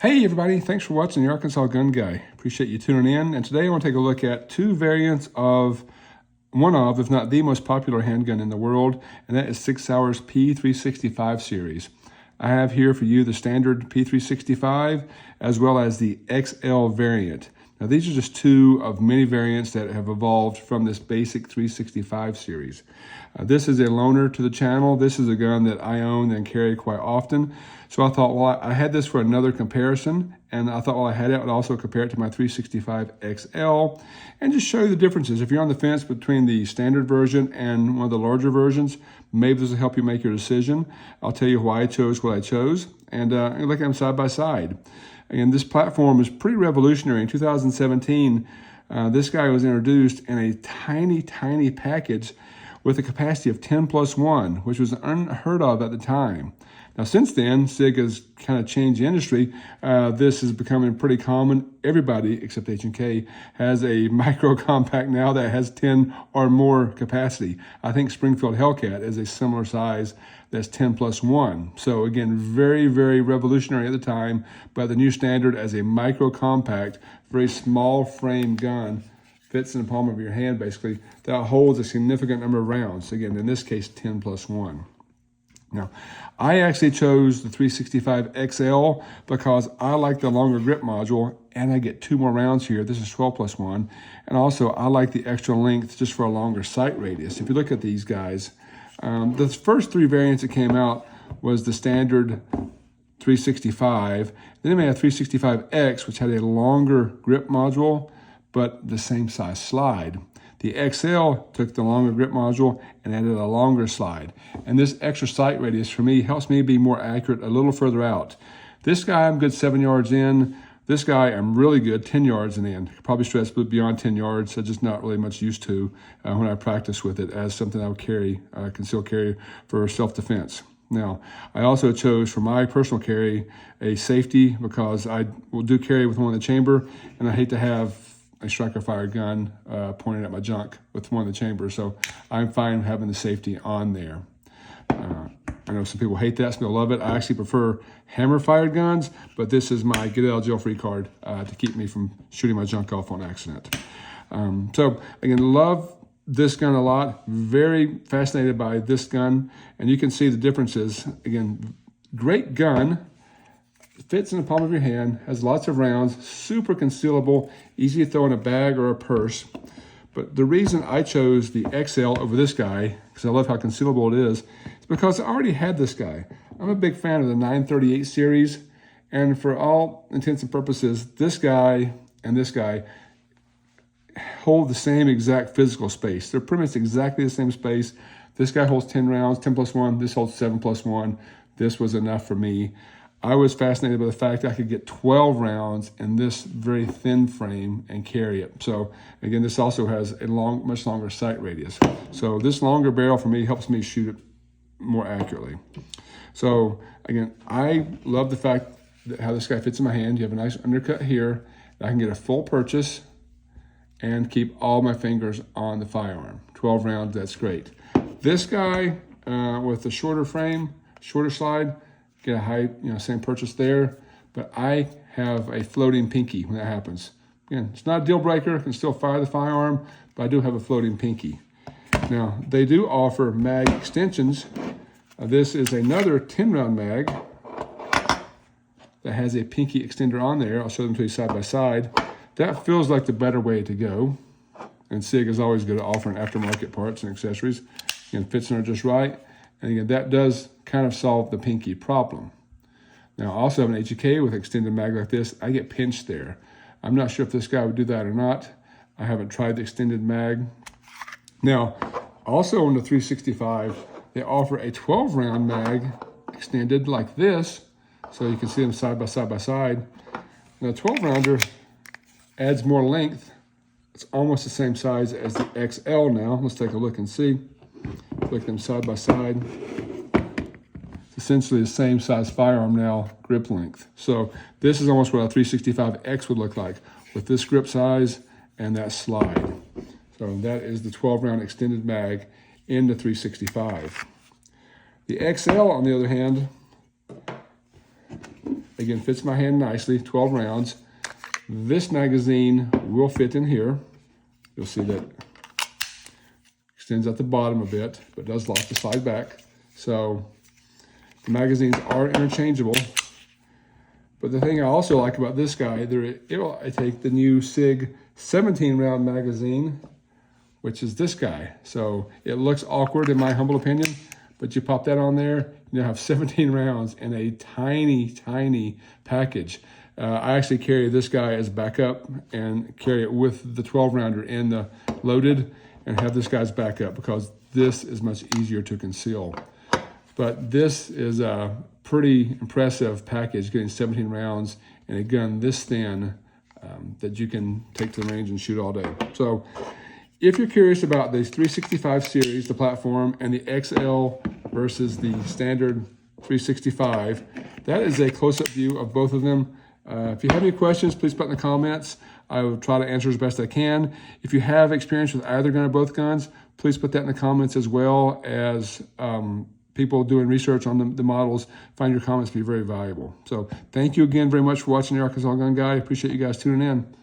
Hey everybody, thanks for watching the Arkansas Gun Guy. Appreciate you tuning in. And today I want to take a look at two variants of one of, if not the most popular handgun in the world, and that is Sig Sauer's P365 series. I have here for you the standard P365 as well as the XL variant. Now these are just two of many variants that have evolved from this basic 365 series. This is a loaner to the channel. This is a gun that I own and carry quite often. So I thought, well, I had this for another comparison, and I thought, well, I had it, I would also compare it to my 365XL and just show you the differences. If you're on the fence between the standard version and one of the larger versions, maybe this will help you make your decision. I'll tell you why I chose what I chose, and look at them side by side. Again, this platform is pretty revolutionary. In 2017, this guy was introduced in a tiny, tiny package with a capacity of 10+1, which was unheard of at the time. Now, since then, Sig has kind of changed the industry. This is becoming pretty common. Everybody, except H&K, has a micro compact now that has 10 or more capacity. I think Springfield Hellcat is a similar size that's 10+1. So again, very, very revolutionary at the time, but the new standard as a micro compact, very small frame gun, fits in the palm of your hand basically, that holds a significant number of rounds. Again, in this case, 10+1. Now, I actually chose the 365XL because I like the longer grip module and I get 2 more rounds here. This is 12+1. And also I like the extra length just for a longer sight radius. If you look at these guys, the first 3 variants that came out was the standard 365. Then they had 365X, which had a longer grip module, but the same size slide. The XL took the longer grip module and added a longer slide. And this extra sight radius for me helps me be more accurate a little further out. This guy, I'm good 7 yards in. This guy, I'm really good 10 yards in. Probably stretch beyond 10 yards. So just not really much used to when I practice with it as something I would carry, concealed carry for self-defense. Now, I also chose for my personal carry a safety because I will do carry with one in the chamber, and I hate to have a striker fire gun pointed at my junk with one in the chamber. So I'm fine having the safety on there. I know some people hate that, some people love it. I actually prefer hammer fired guns, but this is my get out of jail free card to keep me from shooting my junk off on accident. So again, love this gun a lot. Very fascinated by this gun. And you can see the differences. Again, great gun. Fits in the palm of your hand, has lots of rounds, super concealable, easy to throw in a bag or a purse. But the reason I chose the XL over this guy, because I love how concealable it is because I already had this guy. I'm a big fan of the 938 series, and for all intents and purposes, this guy and this guy hold the same exact physical space. They're pretty much exactly the same space. This guy holds 10 rounds, 10+1. This holds 7+1. This was enough for me. I was fascinated by the fact I could get 12 rounds in this very thin frame and carry it. So again, this also has a much longer sight radius. So this longer barrel for me helps me shoot it more accurately. So again, I love the fact that how this guy fits in my hand. You have a nice undercut here. I can get a full purchase and keep all my fingers on the firearm. 12 rounds, that's great. This guy with the shorter frame, shorter slide, get a high, same purchase there, but I have a floating pinky when that happens. Again, it's not a deal breaker, I can still fire the firearm, but I do have a floating pinky. Now, they do offer mag extensions. This is another 10-round mag that has a pinky extender on there. I'll show them to you side by side. That feels like the better way to go. And Sig is always good at offering aftermarket parts and accessories. Again, fits in there just right. And again, that does kind of solve the pinky problem. Now, I also have an H&K with extended mag like this. I get pinched there. I'm not sure if this guy would do that or not. I haven't tried the extended mag. Now, also on the 365, they offer a 12-round mag extended like this, so you can see them side by side by side. Now, 12-rounder adds more length. It's almost the same size as the XL now. Let's take a look and see. Look at them side by side. It's essentially the same size firearm now, grip length. So this is almost what a 365X would look like with this grip size and that slide. So that is the 12-round extended mag in the 365. The XL, on the other hand, Again, fits my hand nicely, 12 rounds. This magazine will fit in here. You'll see that extends at the bottom a bit, but does lock the slide back. So the magazines are interchangeable. But the thing I also like about this guy, I take the new Sig 17 round magazine, which is this guy. So it looks awkward in my humble opinion, but you pop that on there, you now have 17 rounds in a tiny, tiny package. I actually carry this guy as backup and carry it with the 12 rounder in the loaded and have this guy's backup because this is much easier to conceal. But this is a pretty impressive package, getting 17 rounds and a gun this thin that you can take to the range and shoot all day. So if you're curious about the 365 series, the platform, and the XL versus the standard 365, that is a close-up view of both of them. If you have any questions, please put in the comments. I will try to answer as best I can. If you have experience with either gun or both guns, please put that in the comments, as well as people doing research on the models. Find your comments to be very valuable. So thank you again very much for watching the Arkansas Gun Guy. I appreciate you guys tuning in.